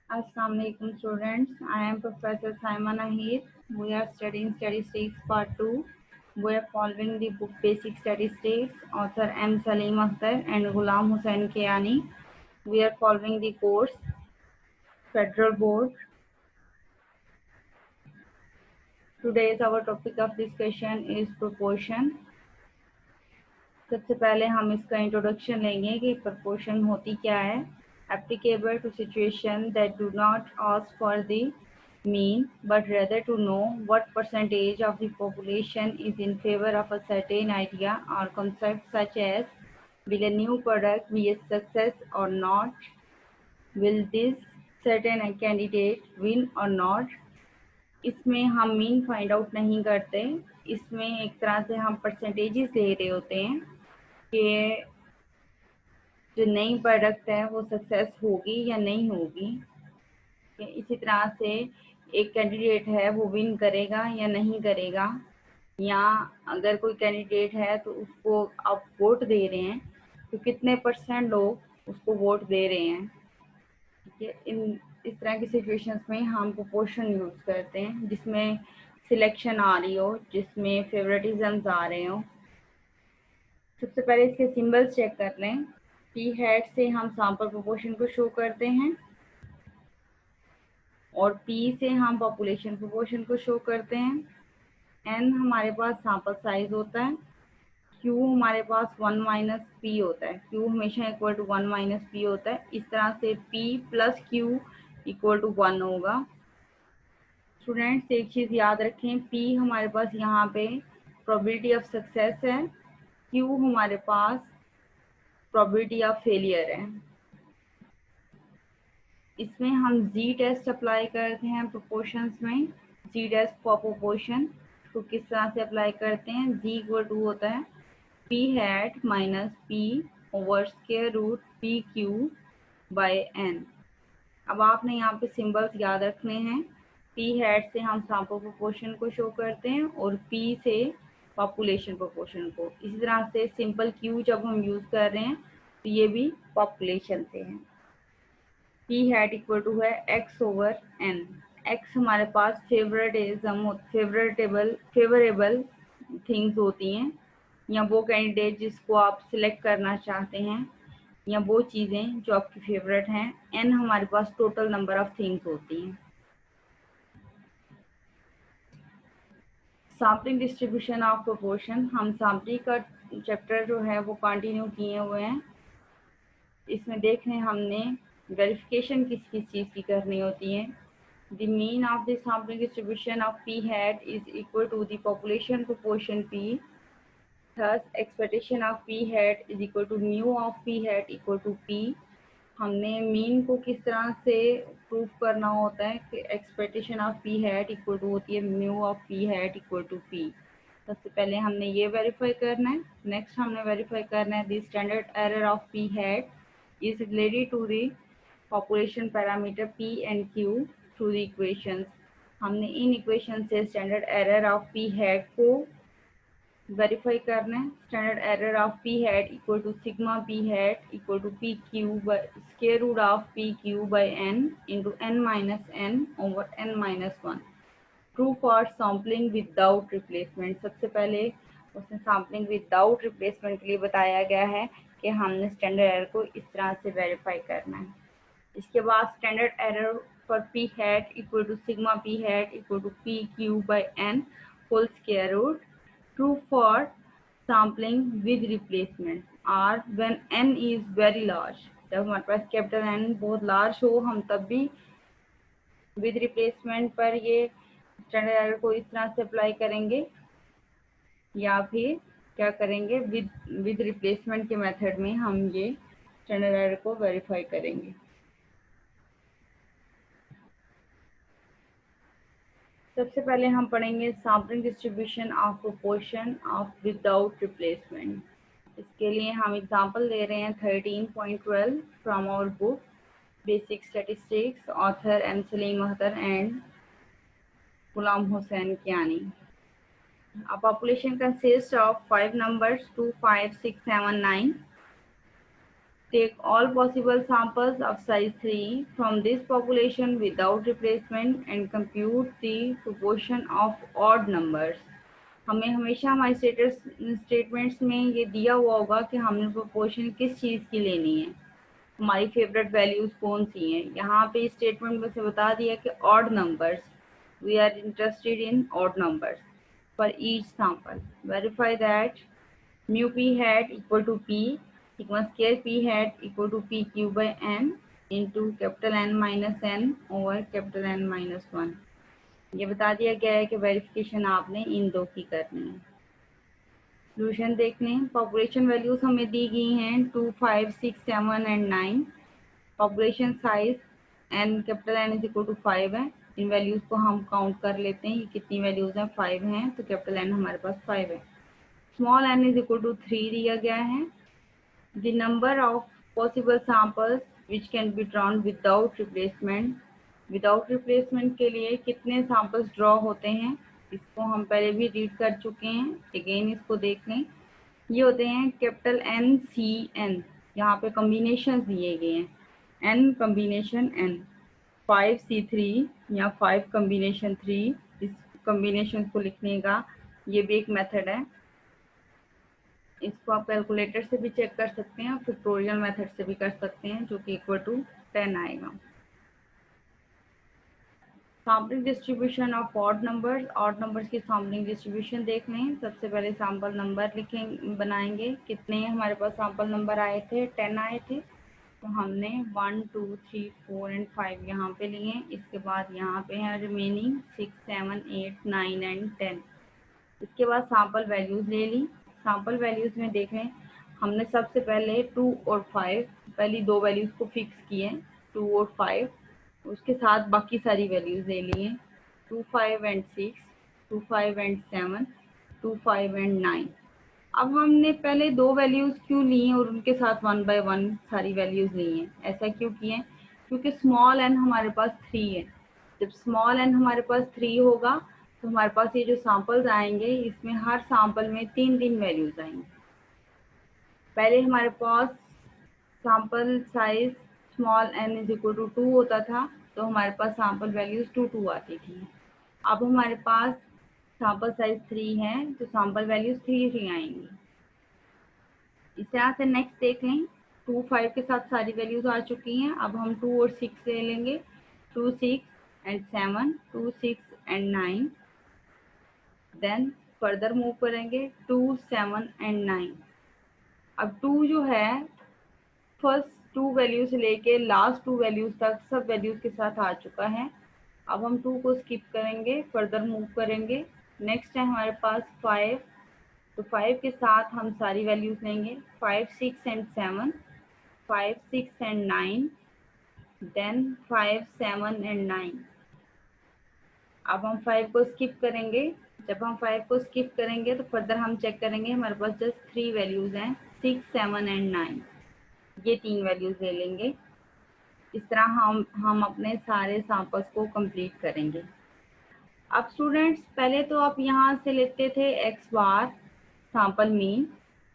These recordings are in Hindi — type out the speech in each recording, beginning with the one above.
Assalamu alaikum students. I am Professor Simon Ahir. We are studying Statistics Part 2. We are following the book Basic Statistics, author M. Salim Akhtar and Ghulam Hussain Kiani. We are following the course Federal Board. Today's our topic of discussion is proportion. सबसे पहले हम इसका इंट्रोडक्शन लेंगे कि proportion होती क्या है. Applicable to situation that do not ask for the mean but rather to know what percentage of the population is in favor of a certain idea or concept, such as will a new product be a success or not, will this certain candidate win or not. इसमें हम मीन फाइंड आउट नहीं करते, इसमें एक तरह से हम परसेंटेजेस ले रहे होते हैं कि जो नई प्रोडक्ट है वो सक्सेस होगी या नहीं होगी. इसी तरह से एक कैंडिडेट है वो विन करेगा या नहीं करेगा, या अगर कोई कैंडिडेट है तो उसको आप वोट दे रहे हैं तो कितने % लोग उसको वोट दे रहे हैं. ठीक है, इस तरह की सिचुएशंस में हम प्रोपोर्शन यूज़ करते हैं जिसमें सिलेक्शन आ रही हो, जिसमें फेवरेटिज्म्स आ रहे हो. सबसे पहले इसके सिंबल्स चेक कर लें. पी हैट से हम सैंपल प्रोपोर्शन को शो करते हैं और पी से हम पॉपुलेशन प्रोपोर्शन को शो करते हैं. एन हमारे पास सैंपल साइज होता है. क्यू हमारे पास 1 माइनस पी होता है. क्यू हमेशा इक्वल टू 1 माइनस पी होता है. इस तरह से p plus q equal to 1 होगा. स्टूडेंट्स एक चीज़ याद रखें, पी हमारे पास यहाँ पे प्रोबेबिलिटी ऑफ सक्सेस है, क्यू हमारे पास प्रोबेबिलिटी ऑफ फेलियर है. इसमें हम जी टेस्ट अप्लाई करते हैं प्रोपोर्शंस में. जी टेस्ट फॉर प्रोपोर्शन तो किस तरह से अप्लाई करते हैं. जी इक्वल टू होता है p hat minus p over square root p q by n. अब आपने यहाँ पे सिंबल्स याद रखने हैं. पी हैट से हम सैंपल प्रोपोर्शन को शो करते हैं और पी से पॉपुलेशन प्रोपोर्शन को. इसी तरह से सिंपल क्यू जब हम यूज़ कर रहे हैं तो ये भी पॉपुलेशन से है. पी हैट इक्वल टू है एक्स ओवर एन. एक्स हमारे पास फेवरेबल थिंग्स होती हैं, या वो कैंडिडेट जिसको आप सिलेक्ट करना चाहते हैं, या वो चीज़ें जो आपकी फेवरेट हैं. एन हमारे पास टोटल नंबर ऑफ थिंग्स होती हैं. Sampling distribution of proportion. हम सैम्पलिंग का चैप्टर जो है वो कंटिन्यू किए हुए हैं. इसमें देख रहे हैं हमने वेरिफिकेशन किस किस चीज़ की करनी होती है. The mean of the sampling distribution of p hat is equal to the population proportion p. Thus, expectation of p hat is equal to mu of p hat equal to p. हमने मीन को किस तरह से प्रूव करना होता है कि expectation of p hat equal to होती है mu of p hat equal to p. सबसे पहले हमने ये वेरीफाई करना है. नेक्स्ट हमने वेरीफाई करना है the standard error of p hat is related to the population parameter p and q through the equations. हमने इन इक्वेशन से standard error of p hat को वेरीफाई करना है. Standard error of p hat equal to sigma p hat equal to p q by square root of p q by n into n minus n over n minus 1. True for sampling without replacement. सबसे पहले उसने सैम्पलिंग विदाउट रिप्लेसमेंट के लिए बताया गया है कि हमने स्टैंडर्ड एरर को इस तरह से वेरीफाई करना है. इसके बाद standard error for p hat equal to sigma p hat equal to p q by n whole square root. True for sampling with replacement or when n is very large. जब हमारे पास कैपिटल N बहुत लार्ज हो हम तब भी विद रिप्लेसमेंट पर ये स्टैंडर्ड एरर को इस तरह से अप्लाई करेंगे, या फिर क्या करेंगे विद रिप्लेसमेंट के मेथड में हम ये स्टैंडर्ड एरर को वेरीफाई करेंगे. सबसे पहले हम पढ़ेंगे sampling distribution of proportion of without replacement. इसके लिए हम एग्जांपल ले रहे हैं 13.12 from our book basic statistics, author M Saleem Akhtar and Ghulam Hussain Kiani. A population consists of 5 numbers 2, 5, 6, 7, 9. Take all possible samples of size 3 from this population without replacement and compute the proportion of odd numbers. हमें हमेशा हमारे स्टेटमेंट्स में ये दिया हुआ होगा कि हमने प्रोपोर्शन किस चीज़ की लेनी है, हमारी फेवरेट वैल्यूज कौन सी हैं। यहाँ पे स्टेटमेंट में से बता दिया कि odd numbers, we are interested in odd numbers for each sample. Verify that mu p hat equal to p sigma square p hat equal to p q by n into capital N minus n over capital N minus 1। ये बता दिया गया है कि वेरिफिकेशन आपने इन दो की करनी है। सोल्यूशन देख लें। पॉपुलेशन वैल्यूज हमें दी गई हैं 2, 5, 6, 7 and 9। Population size n capital N is equal to 5 है। इन वैल्यूज को हम काउंट कर लेते हैं, ये कितनी वैल्यूज हैं, 5 हैं, तो कैपिटल N हमारे पास 5 है। Small n is equal to 3 दिया गया है। The number of possible samples which can be drawn without replacement. Without replacement के लिए कितने सैंपल्स ड्रॉ होते हैं, इसको हम पहले भी रीड कर चुके हैं, अगेन इसको देख लें। ये होते हैं कैपिटल N C N, यहाँ पे कॉम्बिनेशन दिए गए हैं, n कॉम्बिनेशन n, 5C3 या 5 कॉम्बिनेशन 3। इस कॉम्बिनेशन को लिखने का ये भी एक मेथड है। इसको आप कैलकुलेटर से भी चेक कर सकते हैं और फैक्टोरियल मेथड से भी कर सकते हैं, जो कि इक्वल टू 10 आएगा। Sampling distribution of odd numbers. Odd numbers की सैम्पलिंग डिस्ट्रीब्यूशन देख लें। सबसे पहले सैम्पल नंबर बनाएंगे। कितने हमारे पास सैम्पल नंबर आए थे, 10 आए थे, तो हमने 1, 2, 3, 4 एंड 5 यहाँ पे लिए। इसके बाद यहाँ पे है रिमेनिंग 6, 7, 8, 9 एंड 10। इसके बाद सैम्पल वैल्यूज ले ली। सैम्पल वैल्यूज में देखें, हमने सबसे पहले 2 और 5 पहली दो वैल्यूज को फिक्स किए, 2 और 5, उसके साथ बाकी सारी वैल्यूज ले लिए, 2, 5 एंड 6, 2, 5 एंड 7, 2, 5 एंड 9। अब हमने पहले दो वैल्यूज क्यों ली हैं और उनके साथ 1 बाय 1 सारी वैल्यूज ली हैं, ऐसा क्यों किए? क्योंकि स्मॉल n हमारे पास 3 है। जब स्मॉल n हमारे पास 3 होगा तो हमारे पास ये जो सैंपल्स आएंगे, इसमें हर सैंपल में 3 वैल्यूज आएंगे। पहले हमारे पास sample size small n is equal to 2 होता था, तो हमारे पास सैंपल वैल्यूज 2, 2 आती थी। अब हमारे पास सैंपल साइज 3 है, तो सैंपल वैल्यूज 3, 3 आएंगी। इस तरह से नेक्स्ट देख लें। 2, 5 के साथ सारी वैल्यूज आ चुकी हैं। अब हम 2 और 6 ले लेंगे, 2, 6 and 7, 2, 6 and 9। Then further move करेंगे 2, 7 एंड 9। अब 2 जो है फर्स्ट 2 वैल्यू से लेके लास्ट 2 वैल्यूज तक सब वैल्यूज के साथ आ चुका है। अब हम 2 को स्किप करेंगे, फर्दर मूव करेंगे। नेक्स्ट है हमारे पास 5, तो 5 के साथ हम सारी वैल्यूज लेंगे, 5, 6 एंड 7, 5, 6 एंड 9, देन 5, 7 एंड 9। अब हम 5 को स्किप करेंगे। जब हम 5 को स्किप करेंगे तो फर्दर हम चेक करेंगे, हमारे पास जस्ट 3 वैल्यूज हैं, 6, 7 एंड 9। ये 3 वैल्यूज ले लेंगे। इस तरह हम अपने सारे सैंपल्स को कंप्लीट करेंगे। अब स्टूडेंट्स, पहले तो आप यहाँ से लेते थे x बार सैंपल मीन,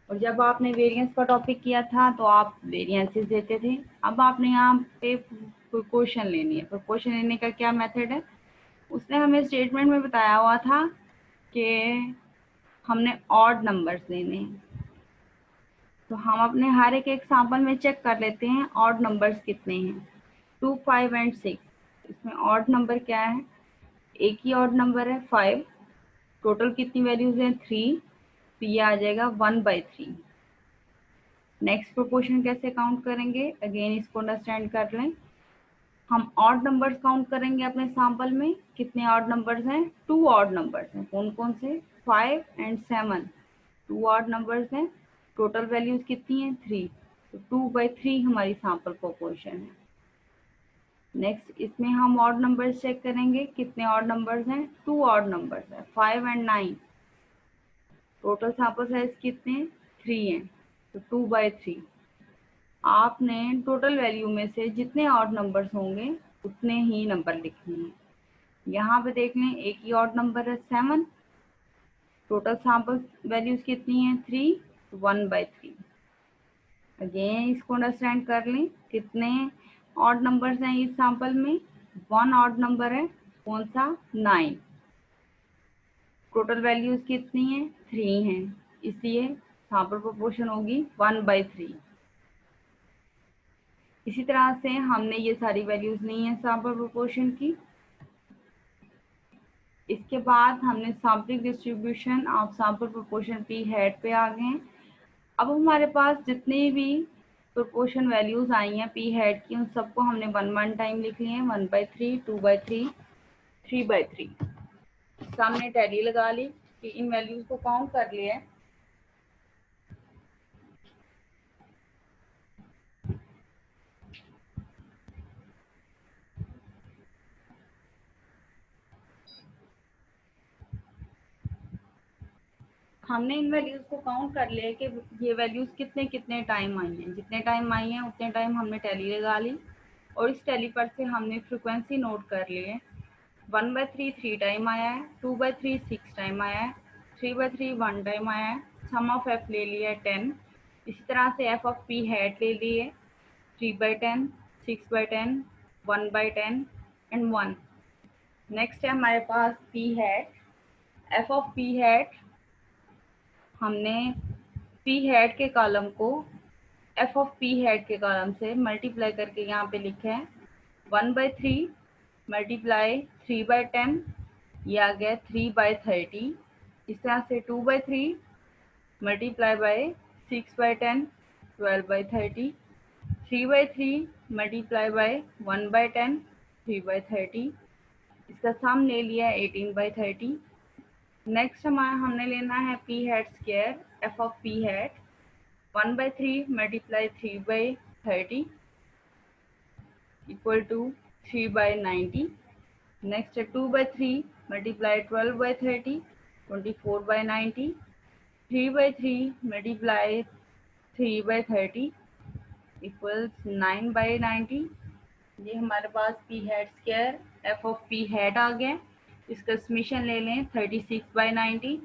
और जब आपने वेरिएंस का टॉपिक किया था तो आप वेरिएंसेस देते थे। अब आपने यहाँ पे प्रोपोर्शन लेनी है। प्रोपोर्शन लेने का क्या मेथड है, उसने हमें स्टेटमेंट में बताया हुआ था कि हमने ऑड नंबर्स लेने हैं। तो हम अपने हर एक सैंपल में चेक कर लेते हैं ऑड नंबर्स कितने हैं। 2, 5 एंड 6, इसमें ऑड नंबर क्या है, एक ही ऑड नंबर है 5। टोटल कितनी वैल्यूज हैं, 3, तो ये आ जाएगा 1/3। नेक्स्ट प्रोपोर्शन कैसे काउंट करेंगे, अगेन इसको अंडरस्टैंड कर लें। हम ऑड नंबर्स काउंट करेंगे अपने सैंपल में। कितने ऑड नंबर्स हैं, 2 ऑड नंबर्स हैं। कौन कौन से, 5 एंड 7, 2 ऑड नंबर्स हैं। टोटल वैल्यूज कितनी हैं, 3, तो 2/3 हमारी सैंपल प्रोपोर्शन है। नेक्स्ट इसमें हम ऑड नंबर्स चेक करेंगे। कितने ऑड नंबर्स हैं, 2 ऑड नंबर्स हैं, 5 एंड 9। टोटल सैंपल साइज कितने, 3 हैं, तो 2/3। आपने टोटल वैल्यू में से जितने ऑड नंबर्स होंगे उतने ही नंबर लिखने हैं। यहाँ पे देख लें, एक ही ऑड नंबर है 7। टोटल सैंपल वैल्यूज कितनी हैं, 3, 1/3। अगेन इसको अंडरस्टैंड कर लें, कितने ऑड नंबर्स हैं इस सैंपल में, 1 ऑड नंबर है, कौन सा, 9। टोटल वैल्यूज कितनी हैं, 3 हैं, इसलिए सैंपल प्रोपोर्शन होगी 1/3। इसी तरह से हमने ये सारी वैल्यूज ली हैं सैंपल प्रोपोर्शन की। इसके बाद हमने sampling distribution of sample proportion P hat पे आ गए हैं। अब हमारे पास जितनी भी प्रोपोर्शन वैल्यूज आई हैं पी हैट की, उन सबको हमने 1 टाइम लिख लिए हैं, 1/3, 2/3, 3/3। सामने टैली लगा ली कि इन वैल्यूज को काउंट कर लिया है। हमने इन वैल्यूज को काउंट कर लिया कि ये वैल्यूज कितने कितने टाइम आई हैं। जितने टाइम आई हैं उतने टाइम हमने टैली लगा ली और इस टैली पर से हमने फ्रिक्वेंसी नोट कर ली है। 1/3 3 टाइम आया है, 2/3 6 टाइम आया है, 3/3 1 टाइम आया है। सम ऑफ एफ ले लिया है 10। इसी तरह से एफ ऑफ पी हैट ले लिए 3/10, 6/10, 1/10 एंड 1। नेक्स्ट है हमारे पास p hat. F of p hat हमने पी हैट के कॉलम को एफ ऑफ पी हैट के कॉलम से मल्टीप्लाई करके यहाँ पे लिखा है 1/3 मल्टीप्लाई 3/10, ये आ गया 3/30। इस तरह से 2/3 मल्टीप्लाई बाय 6/10, 12/30, 3/3 मल्टीप्लाई बाय 1/10, 3/30। इसका सम ले लिया 18/30। नेक्स्ट हमने लेना है p hat square f of p hat. 1/3 multiply 3/30 equal to 3/90। Next है 2/3 मल्टीप्लाई 12/30, 24/90। 3/3 multiply 3/30 equals 9/90। ये हमारे पास p hat square f of p hat आ गया। इसका समीशन ले लें 36/90।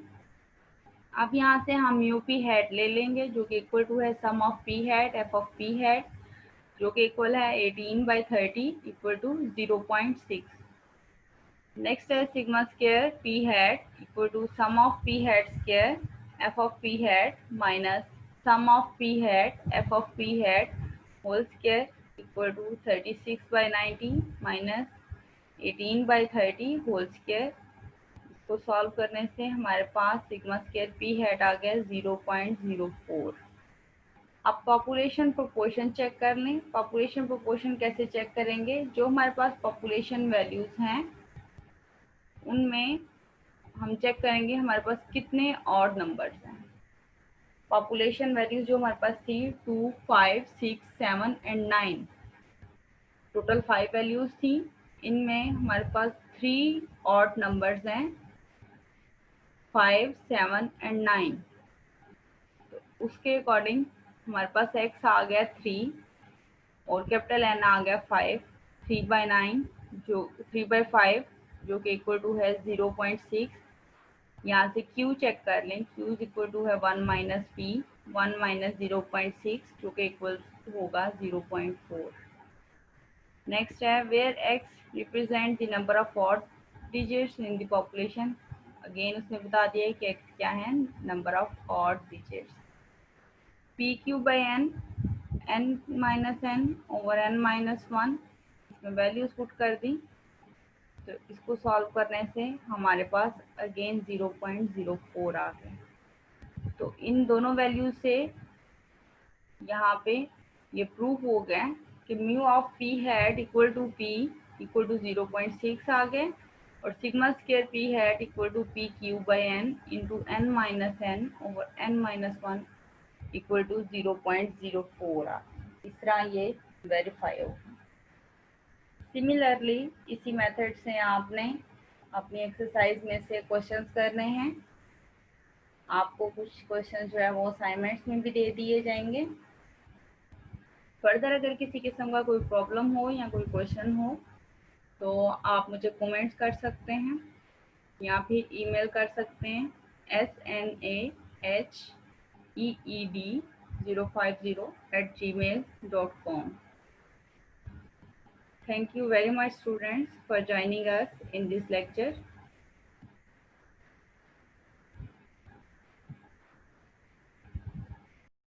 अब यहाँ से हम यू पी हैट ले लेंगे जो कि इक्वल टू है sum of p hat f of p hat, जो कि इक्वल है 18/30 इक्वल टू 0.6। नेक्स्ट है sigma square p hat equal to sum of p hat square f of p hat minus sum of p hat f of p hat whole square equal to 36/90 minus 18/30 whole square. इसको सॉल्व करने से हमारे पास सिग्मा स्क्वायर पी हैट आ गया 0.04। अब पॉपुलेशन प्रोपोर्शन चेक कर लें। पॉपुलेशन प्रोपोर्शन कैसे चेक करेंगे, जो हमारे पास पॉपुलेशन वैल्यूज हैं उनमें हम चेक करेंगे हमारे पास कितने ऑड नंबर्स हैं। पॉपुलेशन वैल्यूज जो हमारे पास थी 2, 5, 6, 7 एंड 9, टोटल 5 वैल्यूज थी। इनमें हमारे पास 3 ऑड नंबर्स हैं 5, 7 एंड 9। तो उसके अकॉर्डिंग हमारे पास x आ गया 3 और कैपिटल N आ गया 5। 3/9 जो 3/5 जो कि इक्वल टू है 0.6। यहाँ से q चेक कर लें, q इज इक्वल टू है 1 माइनस p, 1 माइनस 0.6 जो कि इक्वल होगा 0.4। नेक्स्ट है where x represent the number of odd digits in the population. Again उसने बता दिया है कि x क्या है, number of odd digits. pq/n, n minus n over n minus 1, इसमें वैल्यूज पुट कर दी। तो इसको सॉल्व करने से हमारे पास अगेन 0.04 आ गए। तो इन दोनों वैल्यूज से यहाँ पे ये प्रूफ हो गया कि mu of p hat equal to p equal to 0.6 आ गए और sigma square p hat equal to p q by n into n minus n over n minus 1 equal to 0.04 आ। इस तरह ये वेरीफाई होगा। सिमिलरली इसी मेथड से आपने अपनी एक्सरसाइज में से क्वेश्चंस करने हैं। आपको कुछ क्वेश्चन जो है वो असाइनमेंट्स में भी दे दिए जाएंगे। फर्दर अगर किसी किस्म का कोई प्रॉब्लम हो या कोई क्वेश्चन हो तो आप मुझे कमेंट्स कर सकते हैं या फिर ईमेल कर सकते हैं SNAHEED 050@gmail.com. Thank you very much, students, for joining us in this lecture.